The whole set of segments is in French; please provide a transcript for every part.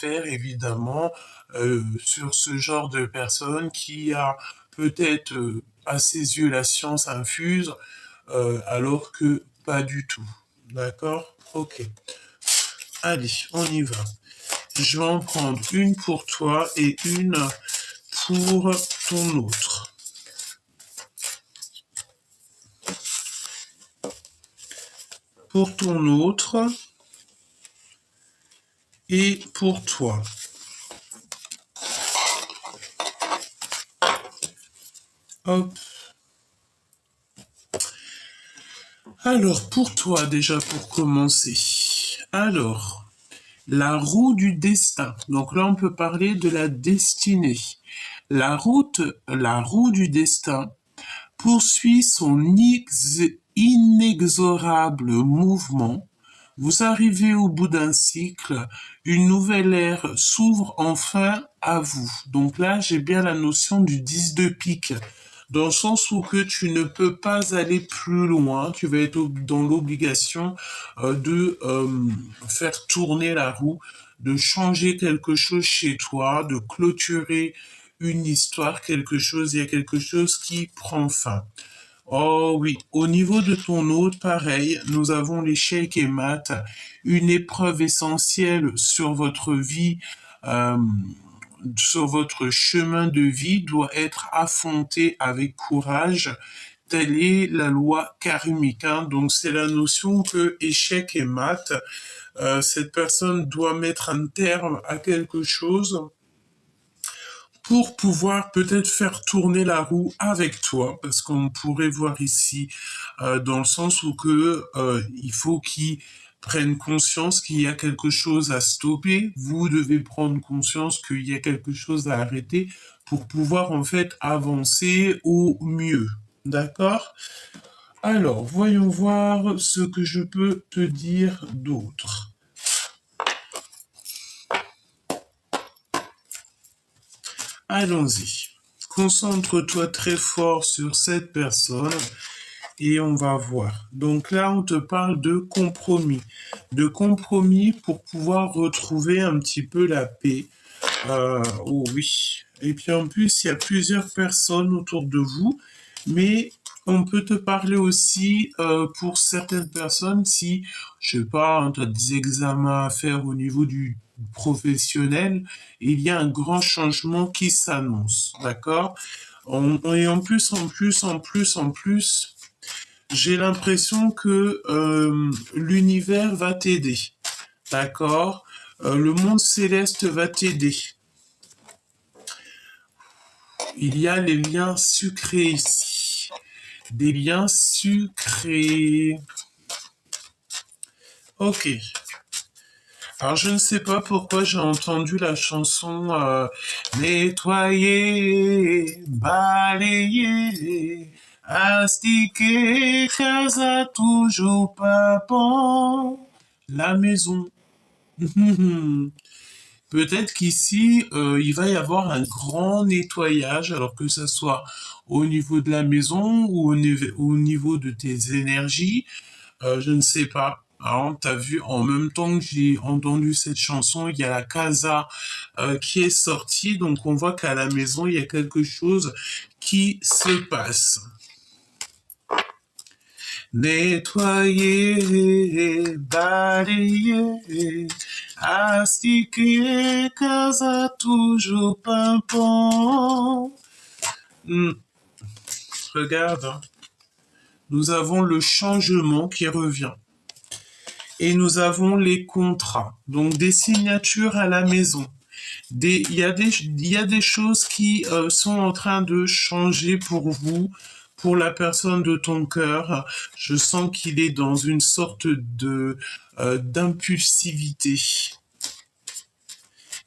faire évidemment sur ce genre de personne qui a peut-être à ses yeux la science infuse, alors que pas du tout. D'accord? Ok. Allez, on y va. Je vais en prendre une pour toi et une pour ton autre. Pour ton autre et pour toi. Hop. Alors, pour toi déjà, pour commencer. Alors, la roue du destin. Donc là, on peut parler de la destinée. La roue du destin poursuit son inexorable mouvement. Vous arrivez au bout d'un cycle, une nouvelle ère s'ouvre enfin à vous. Donc là, j'ai bien la notion du 10 de pique, dans le sens où que tu ne peux pas aller plus loin, tu vas être dans l'obligation de faire tourner la roue, de changer quelque chose chez toi, de clôturer une histoire, quelque chose, il y a quelque chose qui prend fin. Oh oui, au niveau de ton hôte, pareil, nous avons l'échec et maths, une épreuve essentielle sur votre vie, euh, sur votre chemin de vie doit être affrontée avec courage. Telle est la loi karmique, hein. Donc c'est la notion que échec et maths, cette personne doit mettre un terme à quelque chose pour pouvoir peut-être faire tourner la roue avec toi, parce qu'on pourrait voir ici dans le sens où que il faut qu'ils prennent conscience qu'il y a quelque chose à stopper, vous devez prendre conscience qu'il y a quelque chose à arrêter pour pouvoir en fait avancer au mieux. D'accord? Alors, voyons voir ce que je peux te dire d'autre. Allons-y. Concentre-toi très fort sur cette personne et on va voir. Donc là, on te parle de compromis. De compromis pour pouvoir retrouver un petit peu la paix. Oh oui. Et puis en plus, il y a plusieurs personnes autour de vous, mais on peut te parler aussi pour certaines personnes si, je sais pas, tu as des examens à faire au niveau du professionnel, il y a un grand changement qui s'annonce, d'accord? Et en plus, j'ai l'impression que l'univers va t'aider, d'accord? Le monde céleste va t'aider. Il y a les liens sucrés ici. Des liens sucrés. Ok. Alors je ne sais pas pourquoi j'ai entendu la chanson nettoyer, balayer, astiquer, casa toujours pas bon, la maison. Peut-être qu'ici, il va y avoir un grand nettoyage, alors que ce soit au niveau de la maison ou au niveau de tes énergies, je ne sais pas. Alors, t'as vu, en même temps que j'ai entendu cette chanson, il y a la casa qui est sortie, donc on voit qu'à la maison, il y a quelque chose qui se passe. Nettoyer, balayer, astiquer, casa toujours pimpant. Regarde, hein. Nous avons le changement qui revient. Et nous avons les contrats, donc des signatures à la maison. Il y a des choses qui sont en train de changer pour vous, pour la personne de ton cœur. Je sens qu'il est dans une sorte de d'impulsivité.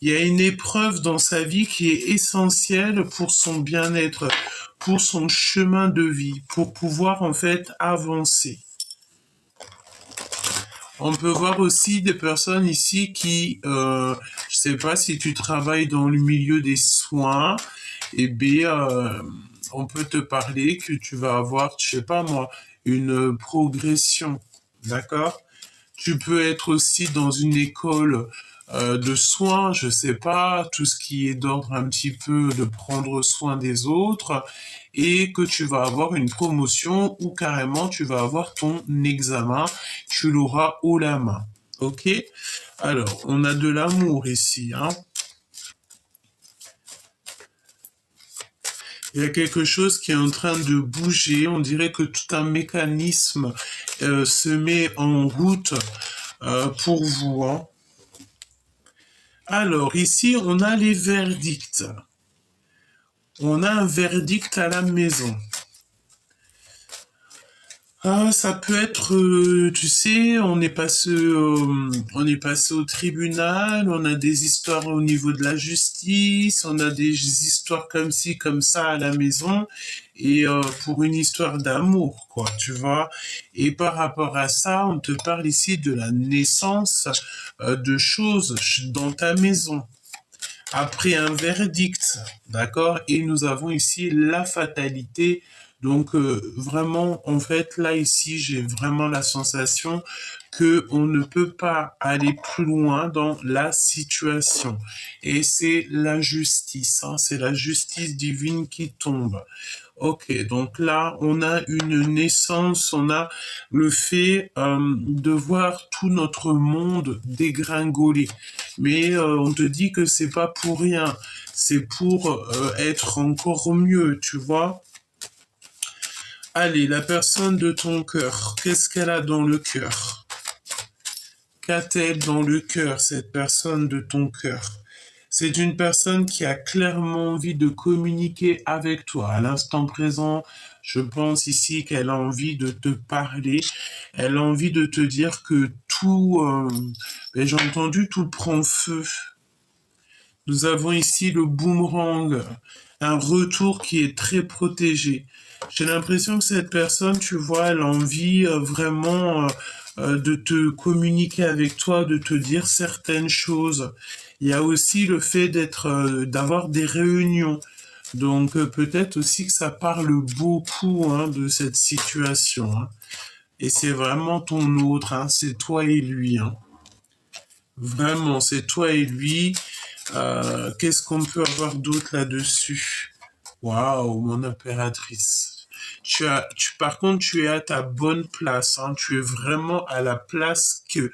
Il y a une épreuve dans sa vie qui est essentielle pour son bien-être, pour son chemin de vie, pour pouvoir en fait avancer. On peut voir aussi des personnes ici qui, je sais pas si tu travailles dans le milieu des soins, eh bien, on peut te parler que tu vas avoir, je sais pas moi, une progression, d'accord? Tu peux être aussi dans une école de soins, je sais pas, tout ce qui est d'ordre un petit peu de prendre soin des autres, et que tu vas avoir une promotion ou carrément tu vas avoir ton examen, tu l'auras haut la main. Ok? Alors, on a de l'amour ici, hein. Il y a quelque chose qui est en train de bouger. On dirait que tout un mécanisme se met en route pour vous, hein. Alors, ici, on a les verdicts. On a un verdict à la maison. Ah, ça peut être, tu sais, on est passé au tribunal, on a des histoires au niveau de la justice, on a des histoires comme ci, comme ça à la maison, et pour une histoire d'amour, quoi, tu vois. Et par rapport à ça, on te parle ici de la naissance de choses dans ta maison après un verdict, d'accord? Et nous avons ici la fatalité. Donc vraiment, en fait, là ici, j'ai vraiment la sensation que on ne peut pas aller plus loin dans la situation. Et c'est la justice, hein, c'est la justice divine qui tombe. Ok, donc là, on a une naissance, on a le fait de voir tout notre monde dégringoler. Mais on te dit que c'est pas pour rien, c'est pour être encore mieux, tu vois. Allez, la personne de ton cœur, qu'est-ce qu'elle a dans le cœur? Qu'a-t-elle dans le cœur, cette personne de ton cœur? C'est une personne qui a clairement envie de communiquer avec toi. À l'instant présent, je pense ici qu'elle a envie de te parler. Elle a envie de te dire que tout, ben, j'ai entendu, tout prend feu. Nous avons ici le boomerang, un retour qui est très protégé. J'ai l'impression que cette personne, tu vois, elle a envie vraiment de te communiquer avec toi, de te dire certaines choses. Il y a aussi le fait d'avoir des réunions. Donc peut-être aussi que ça parle beaucoup hein, de cette situation, hein. Et c'est vraiment ton autre, hein, c'est toi et lui, hein. Vraiment, c'est toi et lui. Qu'est-ce qu'on peut avoir d'autre là-dessus? Waouh, mon impératrice. Par contre, tu es à ta bonne place, hein. Tu es vraiment à la place que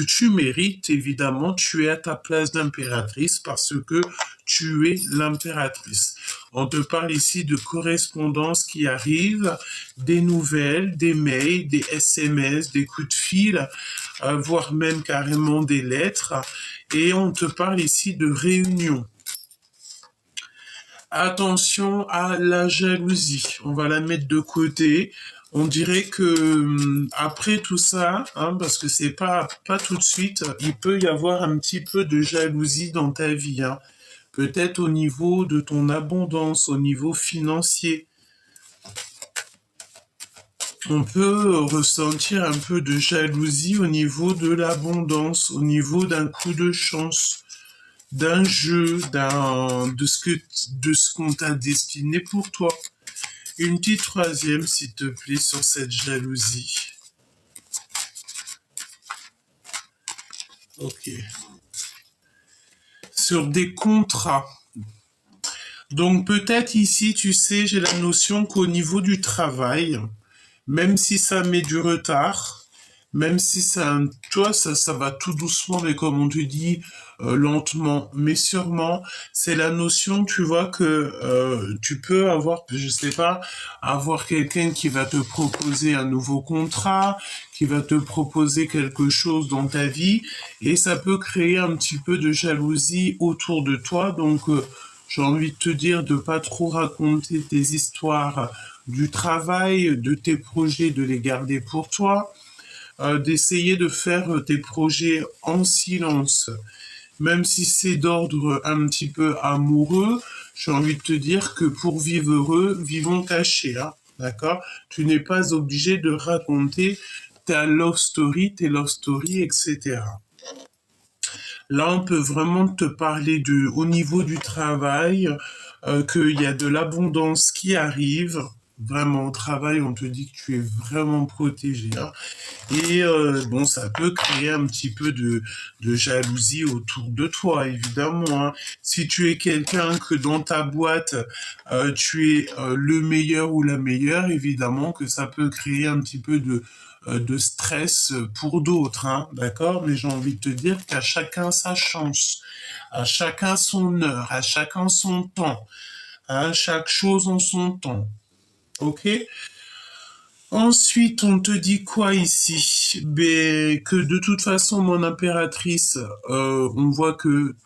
tu mérites, évidemment. Tu es à ta place d'impératrice parce que tu es l'impératrice. On te parle ici de correspondance qui arrive, des nouvelles, des mails, des SMS, des coups de fil, voire même carrément des lettres. Et on te parle ici de réunion. Attention à la jalousie. On va la mettre de côté. On dirait que après tout ça, hein, parce que c'est pas tout de suite, il peut y avoir un petit peu de jalousie dans ta vie, hein. Peut-être au niveau de ton abondance, au niveau financier. On peut ressentir un peu de jalousie au niveau de l'abondance, au niveau d'un coup de chance, d'un jeu, de ce qu'on t'a destiné pour toi. Une petite troisième, s'il te plaît, sur cette jalousie. Ok. Sur des contrats. Donc peut-être ici, tu sais, j'ai la notion qu'au niveau du travail, même si ça met du retard, même si ça, toi, ça va tout doucement, mais comme on te dit, lentement, mais sûrement, c'est la notion, tu vois, que tu peux avoir, je sais pas, avoir quelqu'un qui va te proposer un nouveau contrat, qui va te proposer quelque chose dans ta vie, et ça peut créer un petit peu de jalousie autour de toi, donc j'ai envie de te dire de pas trop raconter tes histoires du travail, de tes projets, de les garder pour toi, d'essayer de faire tes projets en silence. Même si c'est d'ordre un petit peu amoureux, j'ai envie de te dire que pour vivre heureux, vivons cachés, hein, d'accord? Tu n'es pas obligé de raconter tes love story, etc. Là, on peut vraiment te parler au niveau du travail, qu'il y a de l'abondance qui arrive, Vraiment, au travail, on te dit que tu es vraiment protégé, hein. Et bon, ça peut créer un petit peu de jalousie autour de toi, évidemment, hein. Si tu es quelqu'un que dans ta boîte, tu es le meilleur ou la meilleure, évidemment que ça peut créer un petit peu de stress pour d'autres, hein, d'accord? Mais j'ai envie de te dire qu'à chacun sa chance, à chacun son heure, à chacun son temps, à chaque chose en son temps. Ok? Ensuite, on te dit quoi ici? Ben, que de toute façon, mon impératrice, on voit que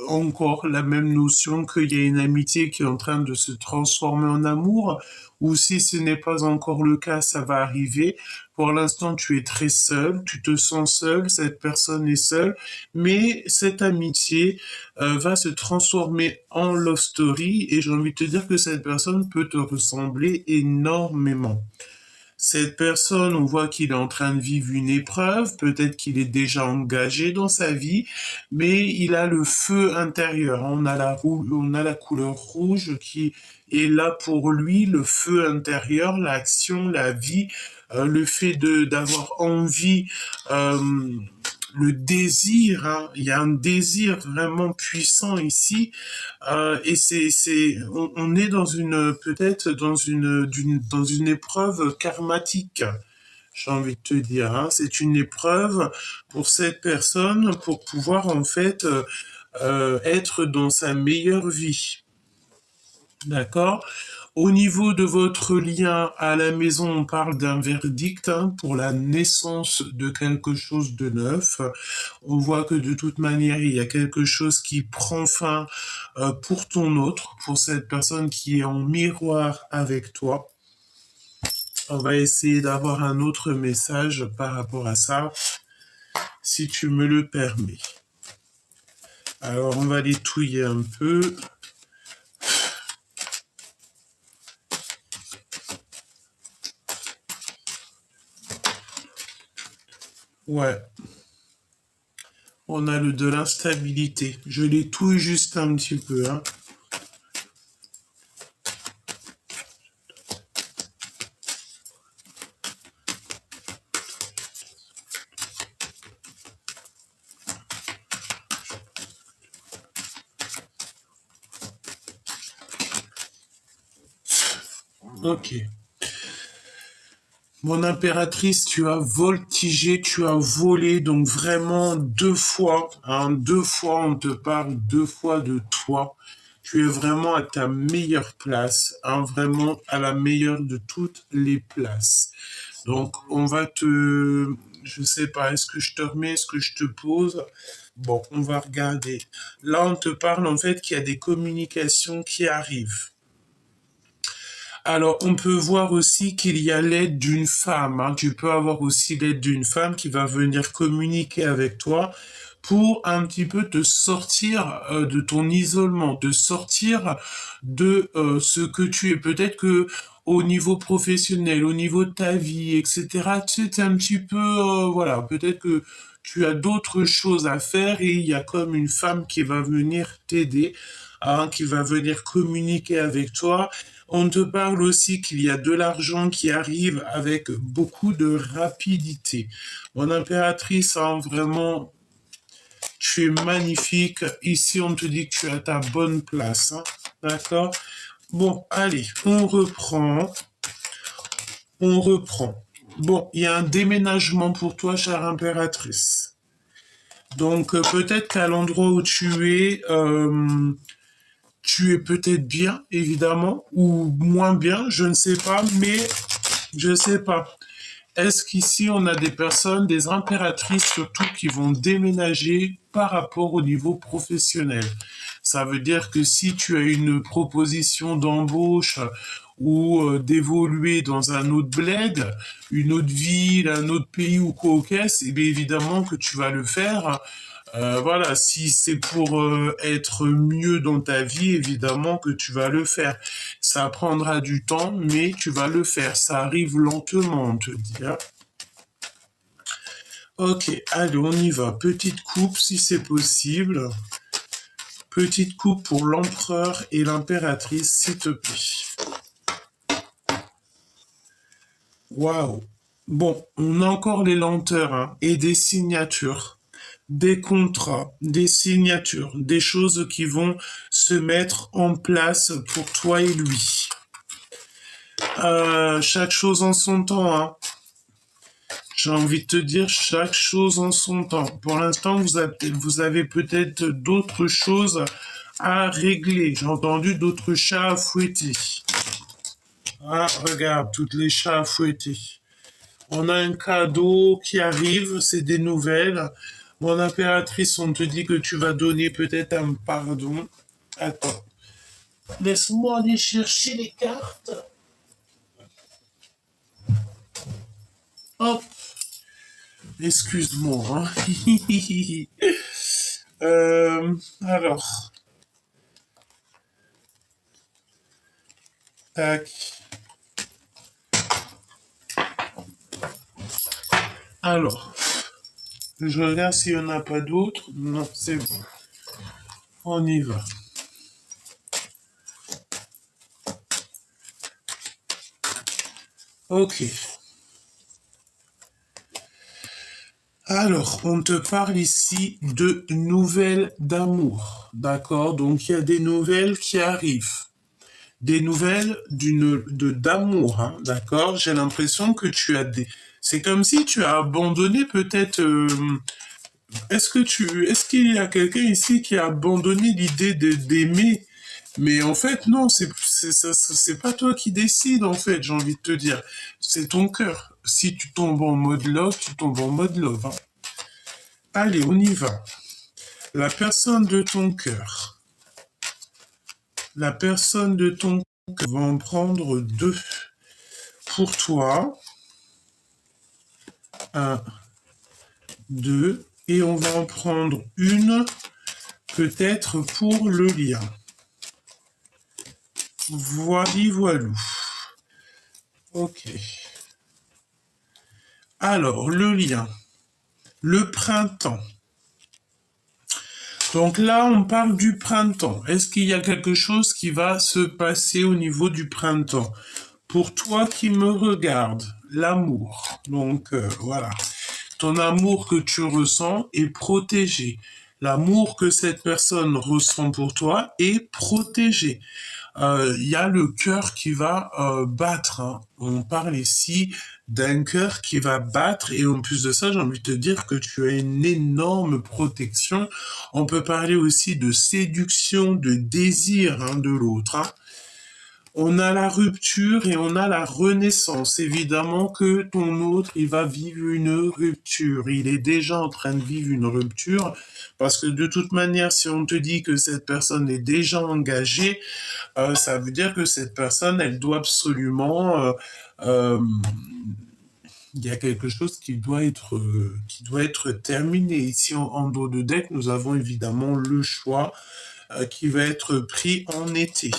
encore la même notion qu'il y a une amitié qui est en train de se transformer en amour, ou si ce n'est pas encore le cas, ça va arriver. Pour l'instant, tu es très seul, tu te sens seul, cette personne est seule, mais cette amitié va se transformer en love story et j'ai envie de te dire que cette personne peut te ressembler énormément. Cette personne, on voit qu'il est en train de vivre une épreuve, peut-être qu'il est déjà engagé dans sa vie, mais il a le feu intérieur. On a la couleur rouge qui est là pour lui, le feu intérieur, l'action, la vie, le fait de d'avoir envie, euh, le désir, hein. Il y a un désir vraiment puissant ici et on est dans une, peut-être dans une épreuve karmatique. J'ai envie de te dire, hein. C'est une épreuve pour cette personne pour pouvoir en fait être dans sa meilleure vie. D'accord? Au niveau de votre lien à la maison, on parle d'un verdict, hein, pour la naissance de quelque chose de neuf. On voit que de toute manière, il y a quelque chose qui prend fin pour ton autre, pour cette personne qui est en miroir avec toi. On va essayer d'avoir un autre message par rapport à ça, si tu me le permets. Alors, on va les touiller un peu. Ouais. On a le de l'instabilité. Je les touille juste un petit peu, hein. Ok. Mon impératrice, tu as voltigé, tu as volé, donc vraiment deux fois, hein, deux fois, on te parle deux fois de toi. Tu es vraiment à ta meilleure place, hein, vraiment à la meilleure de toutes les places. Donc, je sais pas, est-ce que je te remets, est-ce que je te pose? Bon, on va regarder. Là, on te parle en fait qu'il y a des communications qui arrivent. Alors, on peut voir aussi qu'il y a l'aide d'une femme, hein. Tu peux avoir aussi l'aide d'une femme qui va venir communiquer avec toi pour un petit peu te sortir de ton isolement, te sortir de ce que tu es. Peut-être que au niveau professionnel, au niveau de ta vie, etc., tu sais, t'es un petit peu, voilà, peut-être que tu as d'autres choses à faire et il y a comme une femme qui va venir t'aider, hein, qui va venir communiquer avec toi. On te parle aussi qu'il y a de l'argent qui arrive avec beaucoup de rapidité. Mon impératrice, hein, vraiment, tu es magnifique. Ici, on te dit que tu es à ta bonne place, hein. D'accord? Bon, allez, on reprend. On reprend. Bon, il y a un déménagement pour toi, chère impératrice. Donc, peut-être qu'à l'endroit où tu es peut-être bien, évidemment, ou moins bien, je ne sais pas, mais je ne sais pas. Est-ce qu'ici on a des personnes, des impératrices surtout, qui vont déménager par rapport au niveau professionnel? Ça veut dire que si tu as une proposition d'embauche ou d'évoluer dans un autre bled, une autre ville, un autre pays ou quoi au caisse, eh bien évidemment que tu vas le faire. Voilà, si c'est pour être mieux dans ta vie, évidemment que tu vas le faire. Ça prendra du temps, mais tu vas le faire. Ça arrive lentement, on te dit, hein. Ok, allez, on y va. Petite coupe, si c'est possible. Petite coupe pour l'empereur et l'impératrice, s'il te plaît. Waouh. Bon, on a encore les lenteurs, hein, et des signatures, des contrats, des signatures, des choses qui vont se mettre en place pour toi et lui. Chaque chose en son temps, hein. J'ai envie de te dire chaque chose en son temps. Pour l'instant, vous avez peut-être d'autres choses à régler. J'ai entendu d'autres chats à fouetter. Ah, regarde, toutes les chats à fouetter. On a un cadeau qui arrive, c'est des nouvelles. Mon impératrice, on te dit que tu vas donner peut-être un pardon. Attends. Laisse-moi aller chercher les cartes. Hop. Excuse-moi, hein. Alors, tac. Alors, je regarde s'il n'y en a pas d'autres. Non, c'est bon. On y va. Ok. Alors, on te parle ici de nouvelles d'amour. D'accord? Donc, il y a des nouvelles qui arrivent. Des nouvelles d'amour, hein, d'accord? J'ai l'impression que tu as des... C'est comme si tu as abandonné peut-être... est-ce qu'il y a quelqu'un ici qui a abandonné l'idée d'aimer? Mais en fait, non, c'est pas toi qui décides, en fait, j'ai envie de te dire. C'est ton cœur. Si tu tombes en mode love, tu tombes en mode love, hein. Allez, on y va. La personne de ton cœur. La personne de ton cœur va en prendre deux. Pour toi, un, deux, et on va en prendre une, peut-être pour le lien. Voili voilou. Ok. Alors, le lien. Le printemps. Donc là, on parle du printemps. Est-ce qu'il y a quelque chose qui va se passer au niveau du printemps? Pour toi qui me regardes, l'amour. Donc voilà. Ton amour que tu ressens est protégé. L'amour que cette personne ressent pour toi est protégé. Il y a le cœur qui va battre, hein. On parle ici d'un cœur qui va battre et en plus de ça, j'ai envie de te dire que tu as une énorme protection. On peut parler aussi de séduction, de désir, hein, de l'autre, hein. On a la rupture et on a la renaissance. Évidemment que ton autre, il va vivre une rupture. Il est déjà en train de vivre une rupture parce que de toute manière, si on te dit que cette personne est déjà engagée, ça veut dire que cette personne, elle doit absolument... euh, il y a quelque chose qui doit être terminé. Ici, en dos de deck, nous avons évidemment le choix qui va être pris en été.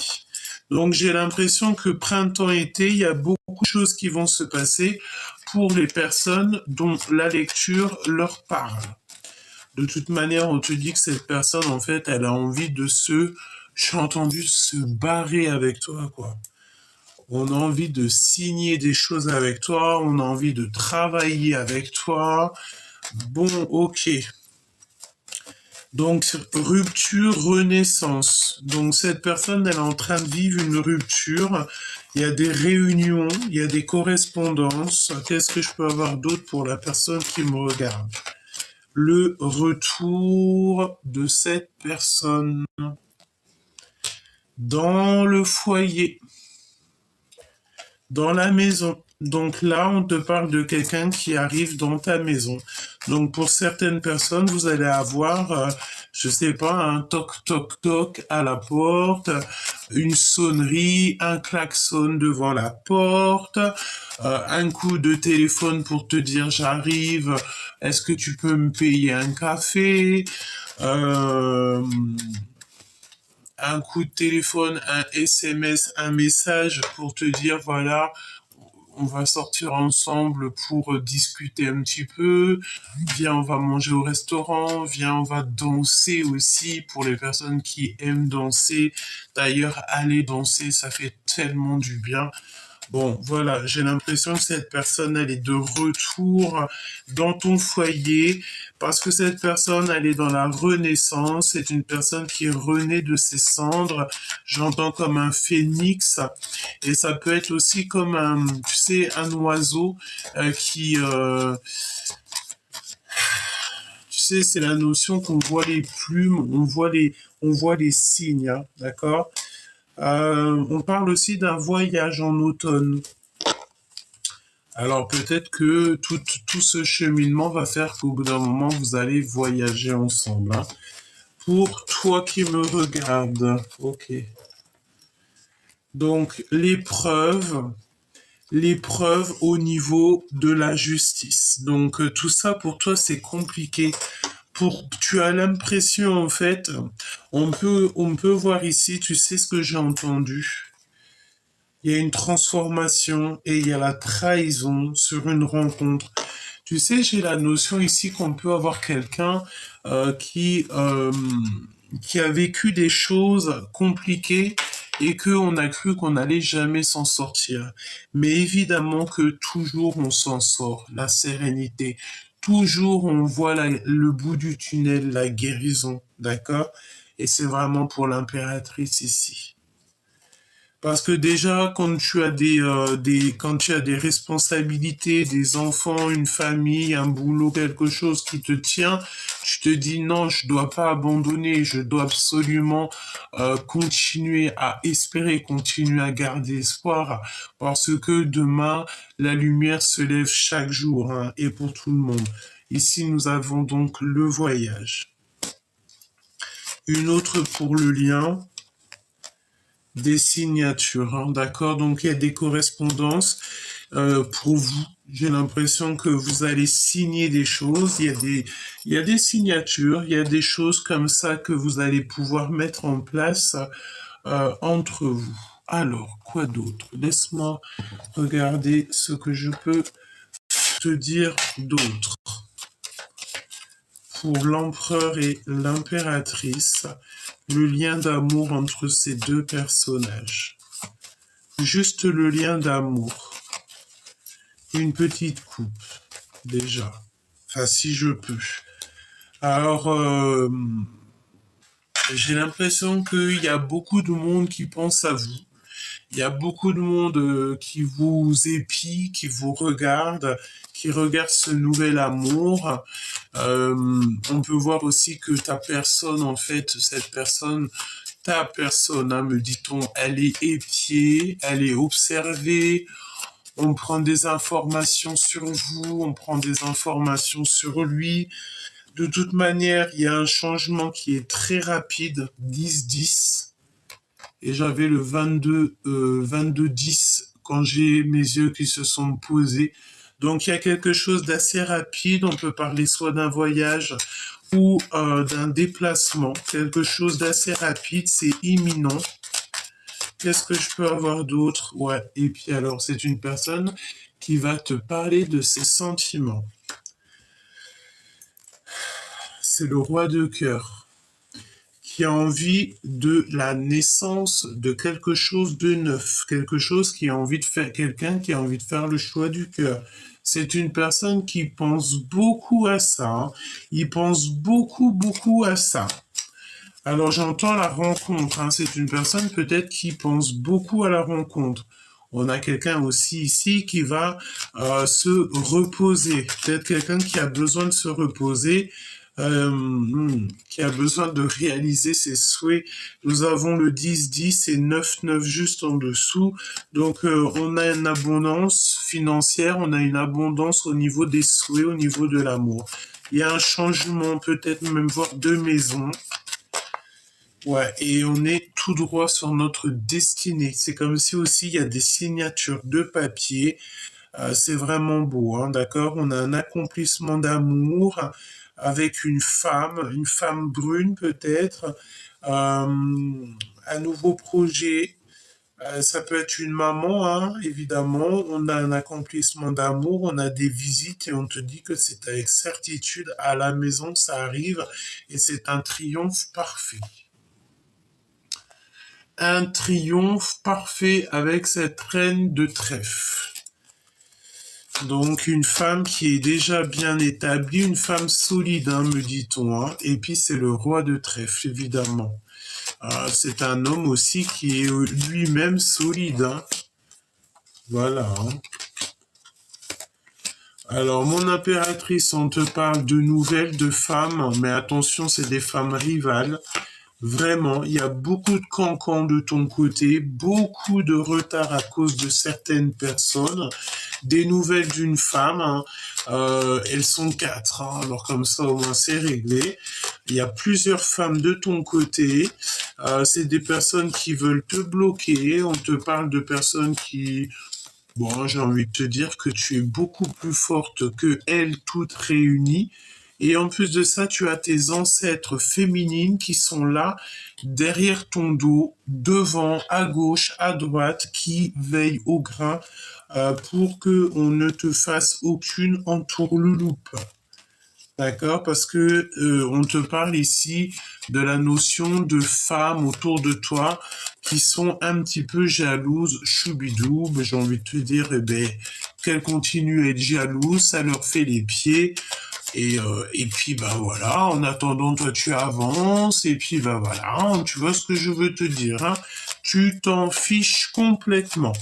Donc j'ai l'impression que printemps-été, il y a beaucoup de choses qui vont se passer pour les personnes dont la lecture leur parle. De toute manière, on te dit que cette personne, en fait, elle a envie de j'ai entendu se barrer avec toi, quoi. On a envie de signer des choses avec toi, on a envie de travailler avec toi. Bon, ok. Donc, rupture, renaissance. Donc, cette personne, elle est en train de vivre une rupture. Il y a des réunions, il y a des correspondances. Qu'est-ce que je peux avoir d'autre pour la personne qui me regarde? Le retour de cette personne dans le foyer, dans la maison. Donc là, on te parle de quelqu'un qui arrive dans ta maison. Donc pour certaines personnes, vous allez avoir, je sais pas, un toc toc toc à la porte, une sonnerie, un klaxon devant la porte, un coup de téléphone pour te dire j'arrive, est-ce que tu peux me payer un café, un coup de téléphone, un SMS, un message pour te dire voilà, on va sortir ensemble pour discuter un petit peu. Viens, on va manger au restaurant. Viens, on va danser aussi pour les personnes qui aiment danser. D'ailleurs, aller danser, ça fait tellement du bien. Bon, voilà, j'ai l'impression que cette personne, elle est de retour dans ton foyer parce que cette personne, elle est dans la renaissance. C'est une personne qui renaît de ses cendres. J'entends comme un phénix et ça peut être aussi comme un, tu sais, un oiseau tu sais, c'est la notion qu'on voit les plumes, on voit les signes, hein, d'accord? On parle aussi d'un voyage en automne. Alors peut-être que tout ce cheminement va faire qu'au bout d'un moment, vous allez voyager ensemble, hein. Pour toi qui me regarde, ok. Donc l'épreuve au niveau de la justice. Donc tout ça pour toi c'est compliqué. Tu as l'impression en fait, on peut voir ici, tu sais ce que j'ai entendu. Il y a une transformation et il y a la trahison sur une rencontre. Tu sais, j'ai la notion ici qu'on peut avoir quelqu'un euh, qui, euh, qui a vécu des choses compliquées et qu'on a cru qu'on n'allait jamais s'en sortir. Mais évidemment que toujours on s'en sort, la sérénité. Toujours on voit le bout du tunnel, la guérison, d'accord? Et c'est vraiment pour l'impératrice ici. Parce que déjà, quand tu as des responsabilités, des enfants, une famille, un boulot, quelque chose qui te tient, tu te dis non, je dois pas abandonner, je dois absolument continuer à espérer, continuer à garder espoir, parce que demain, la lumière se lève chaque jour, hein, et pour tout le monde. Ici, nous avons donc le voyage. Une autre pour le lien. Des signatures, hein, d'accord? Donc il y a des correspondances pour vous. J'ai l'impression que vous allez signer des choses. Il y a des signatures, il y a des choses comme ça que vous allez pouvoir mettre en place entre vous. Alors, quoi d'autre? Laisse-moi regarder ce que je peux te dire d'autre. Pour l'empereur et l'impératrice, le lien d'amour entre ces deux personnages. Juste le lien d'amour. Une petite coupe, déjà. Enfin, si je peux. Alors, j'ai l'impression qu'il y a beaucoup de monde qui pense à vous. Il y a beaucoup de monde qui vous épie, qui vous regarde, qui regarde ce nouvel amour. On peut voir aussi que ta personne, en fait, cette personne, ta personne, hein, me dit-on, elle est épiée, elle est observée, on prend des informations sur vous, on prend des informations sur lui. De toute manière, il y a un changement qui est très rapide, 10-10. Et j'avais le 22-10 quand j'ai mes yeux qui se sont posés. Donc il y a quelque chose d'assez rapide. On peut parler soit d'un voyage ou d'un déplacement. Quelque chose d'assez rapide, c'est imminent. Qu'est-ce que je peux avoir d'autre? Ouais, et puis alors, c'est une personne qui va te parler de ses sentiments. C'est le roi de cœur qui a envie de la naissance de quelque chose de neuf, quelque chose qui a envie de faire, quelqu'un qui a envie de faire le choix du cœur. C'est une personne qui pense beaucoup à ça, hein. Il pense beaucoup à ça. Alors j'entends la rencontre, hein. C'est une personne peut-être qui pense beaucoup à la rencontre. On a quelqu'un aussi ici qui va se reposer. Peut-être quelqu'un qui a besoin de se reposer, qui a besoin de réaliser ses souhaits. Nous avons le 10-10 et 9-9 juste en dessous. Donc on a une abondance financière, on a une abondance au niveau des souhaits, au niveau de l'amour. Il y a un changement, peut-être même voir de maison. Ouais, et on est tout droit sur notre destinée. C'est comme si aussi il y a des signatures de papier. C'est vraiment beau, hein, d'accord? On a un accomplissement d'amour avec une femme brune peut-être, un nouveau projet. Ça peut être une maman, hein, évidemment. On a un accomplissement d'amour, on a des visites et on te dit que c'est avec certitude à la maison que ça arrive et c'est un triomphe parfait. un triomphe parfait avec cette reine de trèfle. Donc une femme qui est déjà bien établie, une femme solide, hein, me dit-on. Hein. Et puis c'est le roi de trèfle, évidemment. C'est un homme aussi qui est lui-même solide. Hein. Voilà. Hein. Alors, mon impératrice, on te parle de nouvelles de femmes, mais attention, c'est des femmes rivales. Vraiment, il y a beaucoup de cancans de ton côté, beaucoup de retard à cause de certaines personnes. Des nouvelles d'une femme, hein, elles sont 4, hein, alors comme ça au moins c'est réglé. Il y a plusieurs femmes de ton côté, c'est des personnes qui veulent te bloquer, on te parle de personnes qui... Bon, j'ai envie de te dire que tu es beaucoup plus forte que elles toutes réunies. Et en plus de ça, tu as tes ancêtres féminines qui sont là, derrière ton dos, devant, à gauche, à droite, qui veillent au grain pour que on ne te fasse aucune entourloupe. D'accord, parce que on te parle ici de la notion de femmes autour de toi qui sont un petit peu jalouses, choubidou, mais j'ai envie de te dire, eh ben, qu'elles continuent à être jalouses, ça leur fait les pieds, et puis ben voilà, en attendant toi tu avances, et puis ben voilà, tu vois ce que je veux te dire, hein, tu t'en fiches complètement.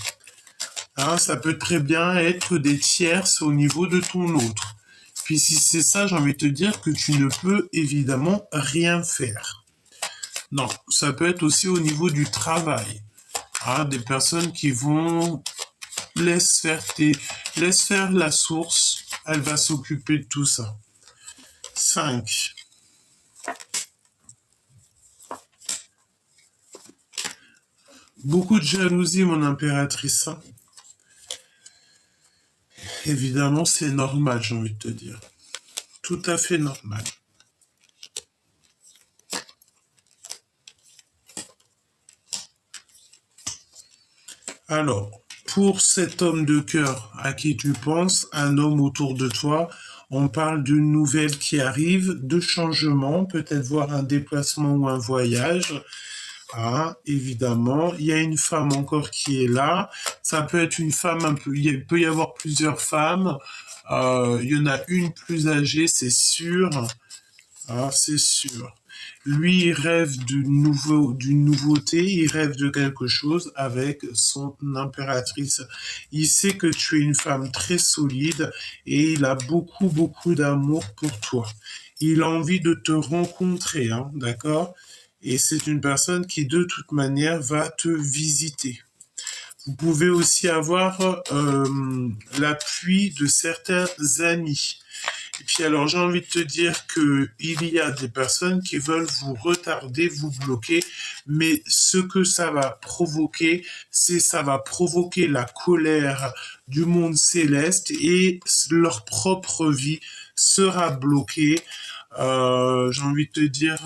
Hein, ça peut très bien être des tierces au niveau de ton autre. Puis si c'est ça, j'ai envie de te dire que tu ne peux évidemment rien faire. Non, ça peut être aussi au niveau du travail. Hein, des personnes qui vont laisse faire la source, elle va s'occuper de tout ça. 5. Beaucoup de jalousie, mon impératrice. Hein. Évidemment, c'est normal, j'ai envie de te dire. Tout à fait normal. Alors, pour cet homme de cœur à qui tu penses, un homme autour de toi, on parle d'une nouvelle qui arrive, de changement, peut-être voir un déplacement ou un voyage. Ah, évidemment, il y a une femme encore qui est là. Ça peut être une femme un peu, il peut y avoir plusieurs femmes. Il y en a une plus âgée, c'est sûr. Ah, c'est sûr. Lui, il rêve d'une nouveauté, il rêve de quelque chose avec son impératrice. Il sait que tu es une femme très solide et il a beaucoup, beaucoup d'amour pour toi. Il a envie de te rencontrer, hein, d'accord? Et c'est une personne qui, de toute manière, va te visiter. Vous pouvez aussi avoir l'appui de certains amis. Et puis alors j'ai envie de te dire que il y a des personnes qui veulent vous retarder, vous bloquer, mais ce que ça va provoquer, c'est ça va provoquer la colère du monde céleste et leur propre vie sera bloquée. J'ai envie de te dire,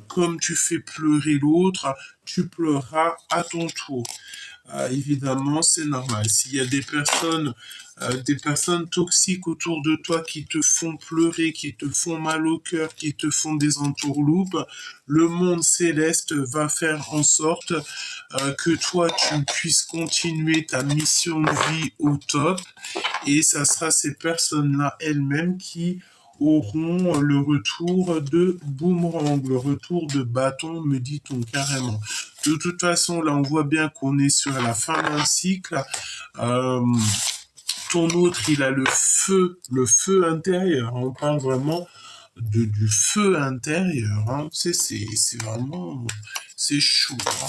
comme tu fais pleurer l'autre, tu pleureras à ton tour. Évidemment, c'est normal. S'il y a des personnes toxiques autour de toi qui te font pleurer, qui te font mal au cœur, qui te font des entourloupes, le monde céleste va faire en sorte que toi, tu puisses continuer ta mission de vie au top. Et ça sera ces personnes-là elles-mêmes qui auront le retour de boomerang, le retour de bâton, me dit-on carrément. De toute façon, là, on voit bien qu'on est sur la fin d'un cycle. Euh, Ton autre, il a le feu intérieur. On parle vraiment du feu intérieur. Hein. C'est vraiment, c'est chaud. Hein.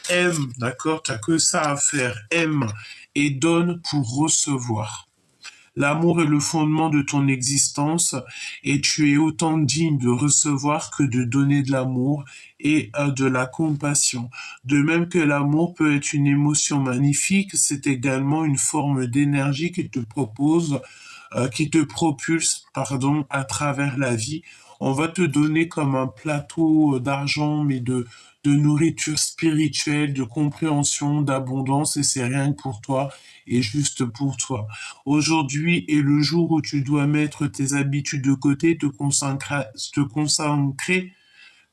Aime, d'accord, t'as que ça à faire. Aime et donne pour recevoir. L'amour est le fondement de ton existence et tu es autant digne de recevoir que de donner de l'amour et de la compassion. De même que l'amour peut être une émotion magnifique, c'est également une forme d'énergie qui te propulse, pardon, à travers la vie. On va te donner comme un plateau d'argent, mais de nourriture spirituelle, de compréhension, d'abondance, et c'est rien que pour toi et juste pour toi. Aujourd'hui est le jour où tu dois mettre tes habitudes de côté, te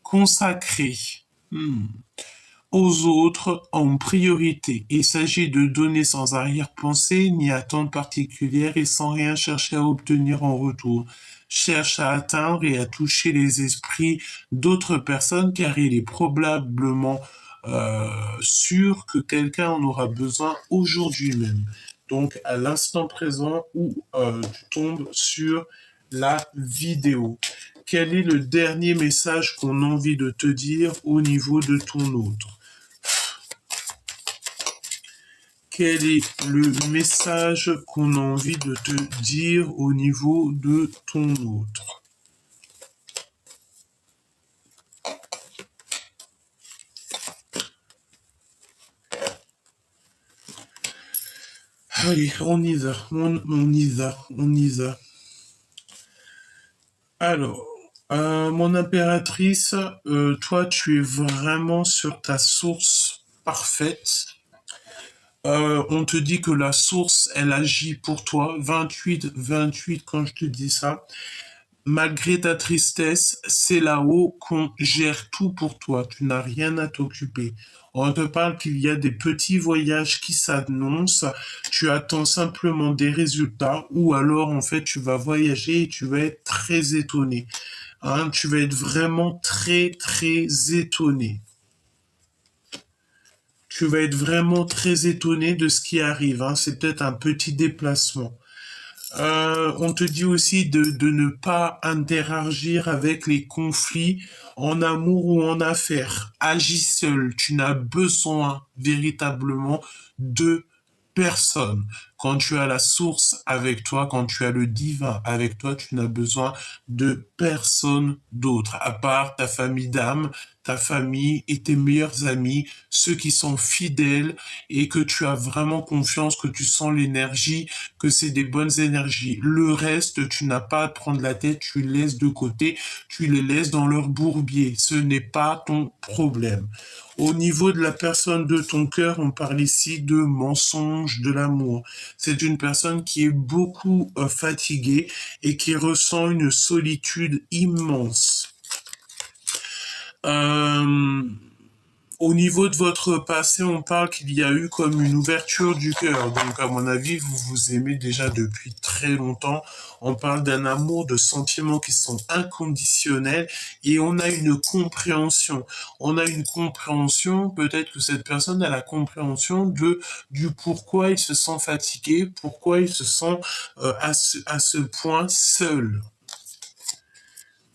consacrer. Hmm. aux autres en priorité. Il s'agit de donner sans arrière-pensée ni attente particulière et sans rien chercher à obtenir en retour. Cherche à atteindre et à toucher les esprits d'autres personnes car il est probablement sûr que quelqu'un en aura besoin aujourd'hui même. Donc à l'instant présent où tu tombes sur la vidéo. Quel est le dernier message qu'on a envie de te dire au niveau de ton autre? Quel est le message qu'on a envie de te dire au niveau de ton autre? Allez, on y va, on y va, on y va. Alors, mon impératrice, toi, tu es vraiment sur ta source parfaite. On te dit que la source, elle agit pour toi. 28 quand je te dis ça. Malgré ta tristesse, c'est là-haut qu'on gère tout pour toi. Tu n'as rien à t'occuper. On te parle qu'il y a des petits voyages qui s'annoncent. Tu attends simplement des résultats ou alors en fait tu vas voyager et tu vas être très étonné. Hein, tu vas être vraiment très très étonné. Tu vas être vraiment très étonné de ce qui arrive. Hein. C'est peut-être un petit déplacement. On te dit aussi de ne pas interagir avec les conflits en amour ou en affaires. Agis seul. Tu n'as besoin véritablement de personne. Quand tu as la source avec toi, quand tu as le divin avec toi, tu n'as besoin de personne d'autre, à part ta famille d'âme, ta famille et tes meilleurs amis, ceux qui sont fidèles et que tu as vraiment confiance, que tu sens l'énergie, que c'est des bonnes énergies. Le reste, tu n'as pas à te prendre la tête, tu les laisses de côté, tu les laisses dans leur bourbier. Ce n'est pas ton problème. Au niveau de la personne de ton cœur, on parle ici de mensonge de l'amour. C'est une personne qui est beaucoup fatiguée et qui ressent une solitude immense. Euh, Au niveau de votre passé, on parle qu'il y a eu comme une ouverture du cœur. Donc, à mon avis, vous vous aimez déjà depuis très longtemps. On parle d'un amour, de sentiments qui sont inconditionnels et on a une compréhension. On a une compréhension, peut-être que cette personne a la compréhension du pourquoi il se sent fatigué, pourquoi il se sent à ce point seul.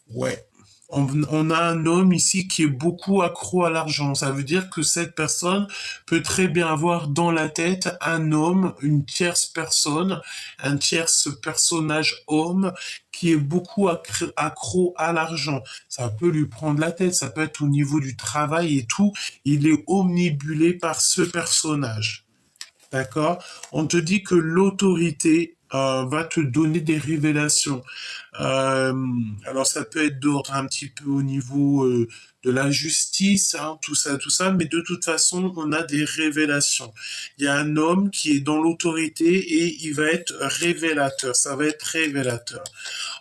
Ouais. On a un homme ici qui est beaucoup accro à l'argent. Ça veut dire que cette personne peut très bien avoir dans la tête un homme, une tierce personne, un tierce personnage homme qui est beaucoup accro à l'argent. Ça peut lui prendre la tête, ça peut être au niveau du travail et tout. Il est omnibulé par ce personnage. D'accord? On te dit que l'autorité va te donner des révélations. Euh, alors ça peut être d'ordre un petit peu au niveau de la justice, hein, tout ça, mais de toute façon, on a des révélations. Il y a un homme qui est dans l'autorité et il va être révélateur, ça va être révélateur.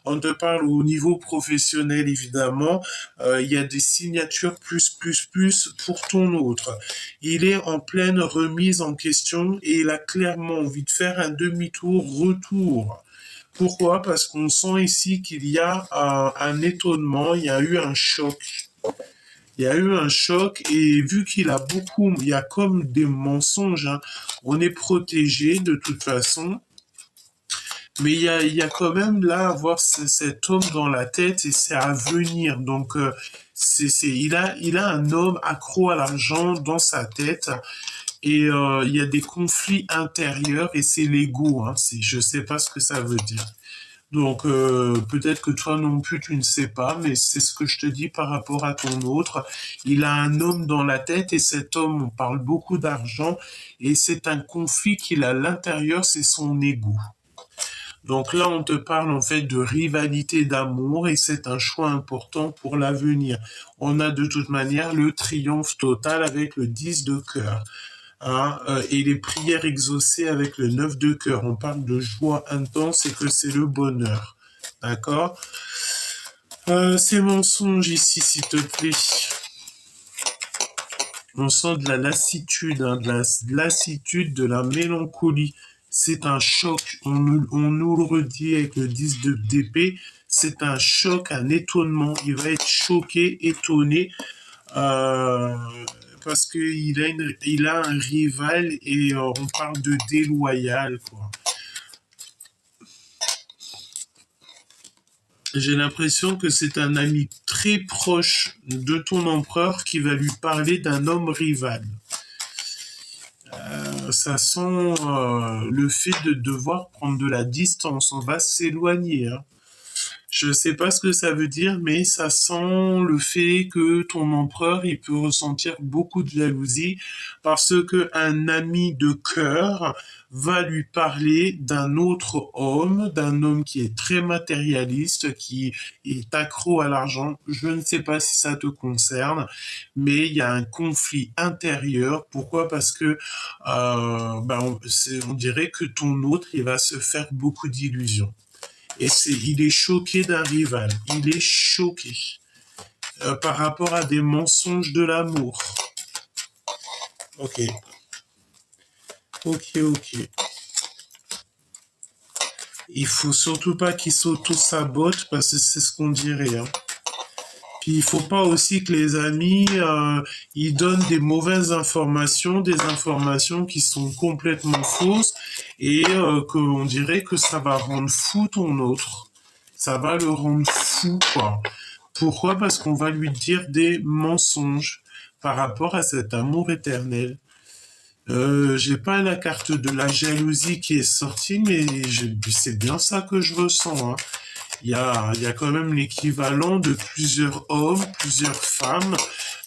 On te parle au niveau professionnel, évidemment, il y a des signatures plus pour ton autre. Il est en pleine remise en question et il a clairement envie de faire un demi-tour, retour. Pourquoi? Parce qu'on sent ici qu'il y a un étonnement, il y a eu un choc. Il y a eu un choc et vu qu'il a beaucoup, il y a comme des mensonges, hein, on est protégé de toute façon. Mais il y a quand même là avoir cet homme dans la tête et c'est à venir. Donc il a un homme accro à l'argent dans sa tête et il y a des conflits intérieurs et c'est l'ego. Hein, je sais pas ce que ça veut dire. Donc peut-être que toi non plus tu ne sais pas, mais c'est ce que je te dis par rapport à ton autre. Il a un homme dans la tête et cet homme, on parle beaucoup d'argent et c'est un conflit qu'il a à l'intérieur, c'est son ego. Donc là, on te parle en fait de rivalité d'amour et c'est un choix important pour l'avenir. On a de toute manière le triomphe total avec le 10 de cœur. Hein, et les prières exaucées avec le 9 de cœur. On parle de joie intense et que c'est le bonheur. D'accord? Ces mensonges ici, s'il te plaît. On sent de la lassitude, hein, de la lassitude, de la mélancolie. C'est un choc. On nous le redit avec le 10 d'épée. C'est un choc, un étonnement. Il va être choqué, étonné, euh, parce il a un rival et on parle de déloyal, quoi. J'ai l'impression que c'est un ami très proche de ton empereur qui va lui parler d'un homme rival. Ça sent le fait de devoir prendre de la distance. On va s'éloigner, hein. Je ne sais pas ce que ça veut dire, mais ça sent le fait que ton empereur, il peut ressentir beaucoup de jalousie parce que un ami de cœur va lui parler d'un homme qui est très matérialiste, qui est accro à l'argent. Je ne sais pas si ça te concerne, mais il y a un conflit intérieur. Pourquoi? Parce que on dirait que ton autre, il va se faire beaucoup d'illusions. Il est choqué d'un rival. Il est choqué par rapport à des mensonges de l'amour. Ok, ok. Il faut surtout pas qu'il s'auto-sabote parce que c'est ce qu'on dirait, hein. Puis il faut pas aussi que les amis ils donnent des mauvaises informations, des informations qui sont complètement fausses et qu'on dirait que ça va rendre fou ton autre. Ça va le rendre fou, quoi. Pourquoi? Parce qu'on va lui dire des mensonges par rapport à cet amour éternel. J'ai pas la carte de la jalousie qui est sortie, mais c'est bien ça que je ressens, hein. Il y a quand même l'équivalent de plusieurs hommes, plusieurs femmes,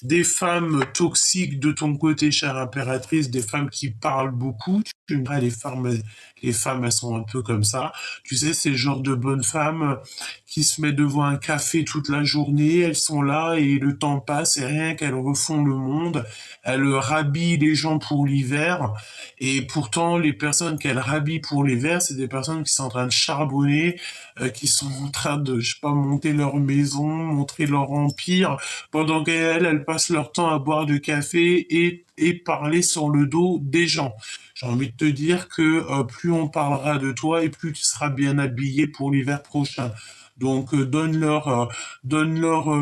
des femmes toxiques de ton côté, chère impératrice, des femmes qui parlent beaucoup. Tu me diras, les femmes, elles sont un peu comme ça. Tu sais, c'est le genre de bonnes femmes qui se mettent devant un café toute la journée, elles sont là et le temps passe et rien qu'elles refont le monde. Elles rhabillent les gens pour l'hiver et pourtant, les personnes qu'elles rhabillent pour l'hiver, c'est des personnes qui sont en train de charbonner, qui sont en train de, je sais pas, monter leur maison, montrer leur empire, pendant elles passent leur temps à boire du café et parler sur le dos des gens. J'ai envie de te dire que plus on parlera de toi et plus tu seras bien habillé pour l'hiver prochain. Donc donne-leur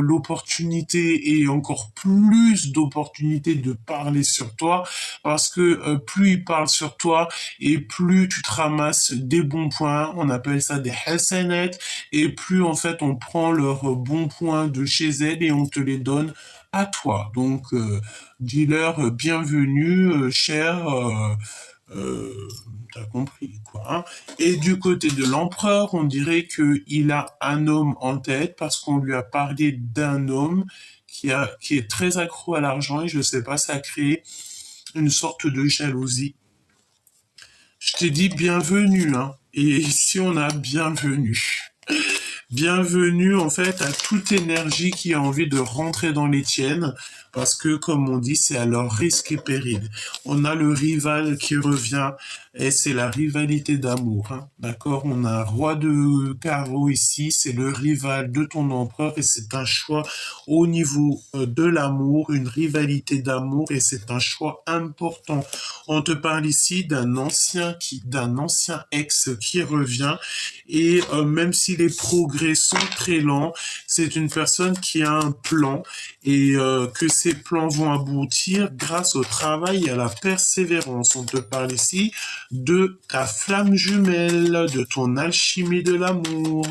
l'opportunité et encore plus d'opportunités de parler sur toi parce que plus ils parlent sur toi et plus tu te ramasses des bons points, on appelle ça des hasanat, et plus en fait on prend leurs bons points de chez elles et on te les donne à toi. Donc dis-leur bienvenue, cher. T'as compris, quoi, hein. Et du côté de l'empereur, on dirait qu'il a un homme en tête parce qu'on lui a parlé d'un homme qui est très accro à l'argent et je sais pas, ça a créé une sorte de jalousie. Je t'ai dit bienvenue, hein. Et ici, on a bienvenue. Bienvenue en fait à toute énergie qui a envie de rentrer dans les tiennes, parce que comme on dit, c'est à leur risque et péril. On a le rival qui revient, et c'est la rivalité d'amour, hein. D'accord? On a un roi de carreau ici, c'est le rival de ton empereur, et c'est un choix au niveau de l'amour, une rivalité d'amour, et c'est un choix important. On te parle ici d'un ancien ex qui revient, et même si les progrès sont très lents, c'est une personne qui a un plan et que ces plans vont aboutir grâce au travail et à la persévérance. On te parle ici de ta flamme jumelle, de ton alchimie de l'amour.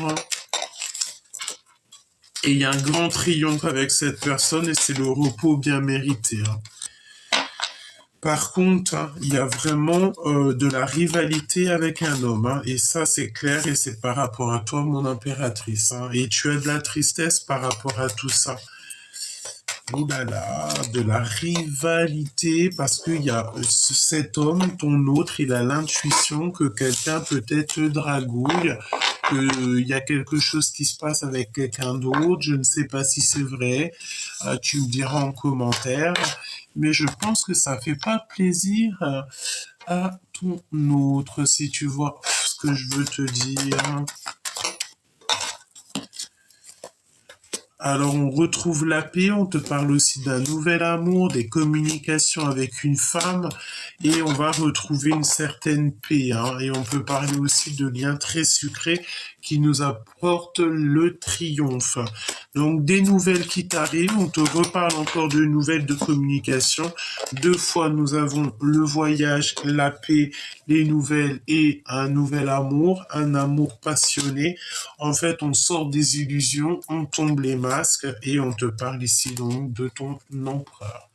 Et il y a un grand triomphe avec cette personne et c'est le repos bien mérité, hein. Par contre, hein, il y a vraiment de la rivalité avec un homme, hein, et ça c'est clair et c'est par rapport à toi, mon impératrice, hein, et tu as de la tristesse par rapport à tout ça. Oh là là, de la rivalité parce qu'il y a cet homme, ton autre, il a l'intuition que quelqu'un peut-être te dragouille, qu'il y a quelque chose qui se passe avec quelqu'un d'autre. Je ne sais pas si c'est vrai. Tu me diras en commentaire. Mais je pense que ça fait pas plaisir à ton autre, si tu vois ce que je veux te dire. Alors on retrouve la paix, on te parle aussi d'un nouvel amour, des communications avec une femme, et on va retrouver une certaine paix, hein. Et on peut parler aussi de liens très sucrés qui nous apportent le triomphe. Donc des nouvelles qui t'arrivent, on te reparle encore de nouvelles de communication. Deux fois nous avons le voyage, la paix, les nouvelles et un nouvel amour, un amour passionné. En fait, on sort des illusions, on tombe les masques et on te parle ici donc de ton empereur.